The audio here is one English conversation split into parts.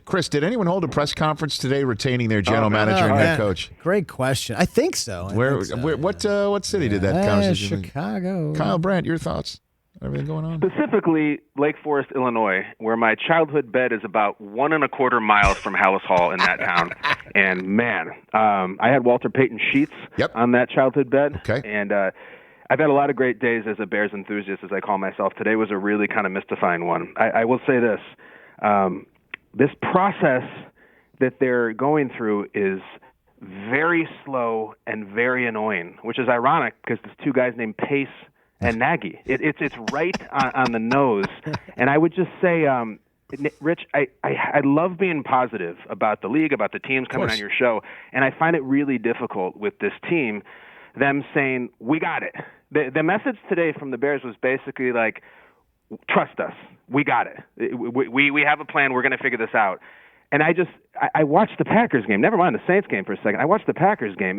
Chris, did anyone hold a press conference today retaining their general manager and head coach? Great question. I think so. Where, what city did that conversation? Chicago. Kyle Brandt, your thoughts? Everything going on? Specifically, Lake Forest, Illinois, where my childhood bed is about 1.25 miles from Hallis Hall in that town. And, man, I had Walter Payton sheets on that childhood bed. Okay. And I've had a lot of great days as a Bears enthusiast, as I call myself. Today was a really kind of mystifying one. I will say this. This process that they're going through is very slow and very annoying, which is ironic because there's two guys named Pace and Nagy. It's right on the nose. And I would just say, Rich, I love being positive about the league, about the teams coming on your show, and I find it really difficult with this team, them saying, we got it. The message today from the Bears was basically like, trust us. We got it. We have a plan. We're going to figure this out. And I watched the Packers game. Never mind the Saints game for a second. I watched the Packers game.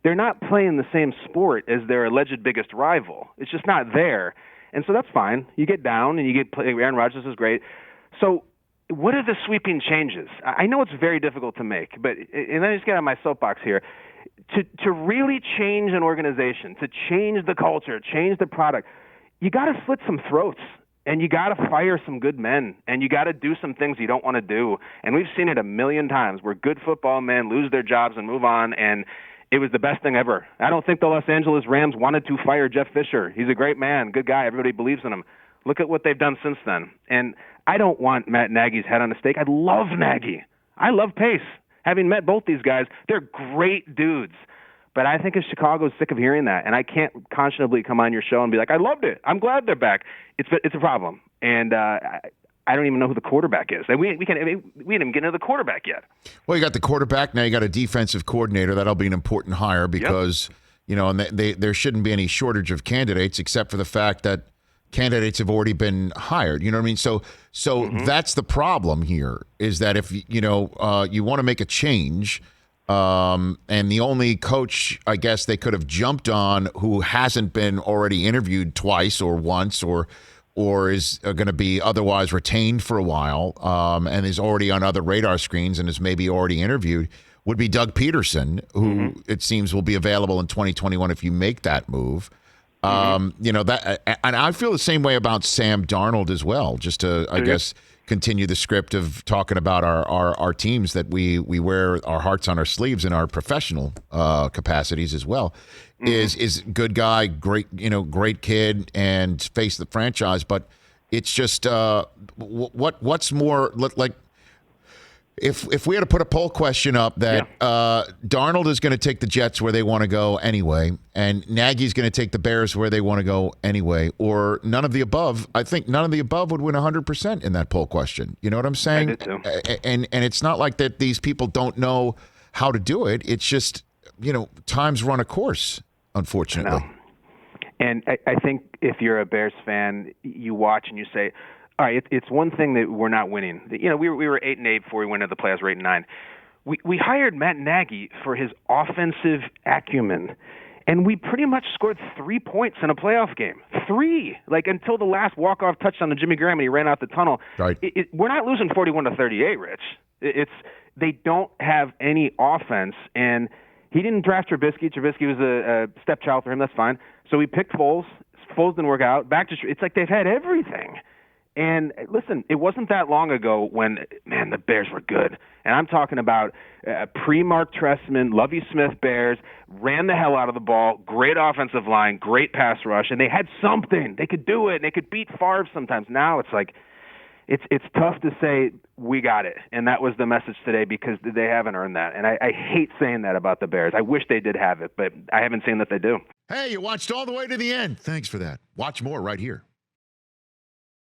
They're not playing the same sport as their alleged biggest rival. It's just not there. And so that's fine. You get down and you get Aaron Rodgers is great. So what are the sweeping changes? I know it's very difficult to make, but and then I just get on my soapbox here. To really change an organization, to change the culture, change the product, you got to slit some throats. And you got to fire some good men, and you got to do some things you don't want to do. And we've seen it a million times where good football men lose their jobs and move on, and it was the best thing ever. I don't think the Los Angeles Rams wanted to fire Jeff Fisher. He's a great man, good guy. Everybody believes in him. Look at what they've done since then. And I don't want Matt Nagy's head on a stake. I love Nagy. I love Pace. Having met both these guys, they're great dudes. But I think if Chicago's sick of hearing that, and I can't conscionably come on your show and be like, I loved it. I'm glad they're back. It's a problem. And I don't even know who the quarterback is. We didn't even get into the quarterback yet. Well, you got the quarterback. Now you got a defensive coordinator. That'll be an important hire because, and there shouldn't be any shortage of candidates except for the fact that candidates have already been hired. You know what I mean? So that's the problem here is that if, you want to make a change – and the only coach, I guess, they could have jumped on who hasn't been already interviewed twice or once or is going to be otherwise retained for a while and is already on other radar screens and is maybe already interviewed would be Doug Peterson, who it seems will be available in 2021 if you make that move. That, and I feel the same way about Sam Darnold as well, just to, I guess, continue the script of talking about our teams that we wear our hearts on our sleeves in our professional capacities as well. Is good guy, great kid, and face the franchise. But it's just what's more like. If we had to put a poll question up that Darnold is going to take the Jets where they want to go anyway, and Nagy's going to take the Bears where they want to go anyway, or none of the above, I think none of the above would win 100% in that poll question. You know what I'm saying? I did too. And it's not like that these people don't know how to do it. It's just, times run a course, unfortunately. And I think if you're a Bears fan, you watch and you say, all right, it's one thing that we're not winning. We were 8-8 before we went into the playoffs. We're 8-9. We hired Matt Nagy for his offensive acumen, and we pretty much scored 3 points in a playoff game. 3, until the last walk-off touchdown to Jimmy Graham and he ran out the tunnel. Right. We're not losing 41-38, Rich. They don't have any offense, and he didn't draft Trubisky. Trubisky was a stepchild for him. That's fine. So we picked Foles. Foles didn't work out. It's like they've had everything. And listen, it wasn't that long ago when, the Bears were good. And I'm talking about pre-Mark Trestman, Lovie Smith Bears, ran the hell out of the ball, great offensive line, great pass rush, and they had something. They could do it, and they could beat Favre sometimes. Now it's like it's tough to say we got it. And that was the message today because they haven't earned that. And I hate saying that about the Bears. I wish they did have it, but I haven't seen that they do. Hey, you watched all the way to the end. Thanks for that. Watch more right here.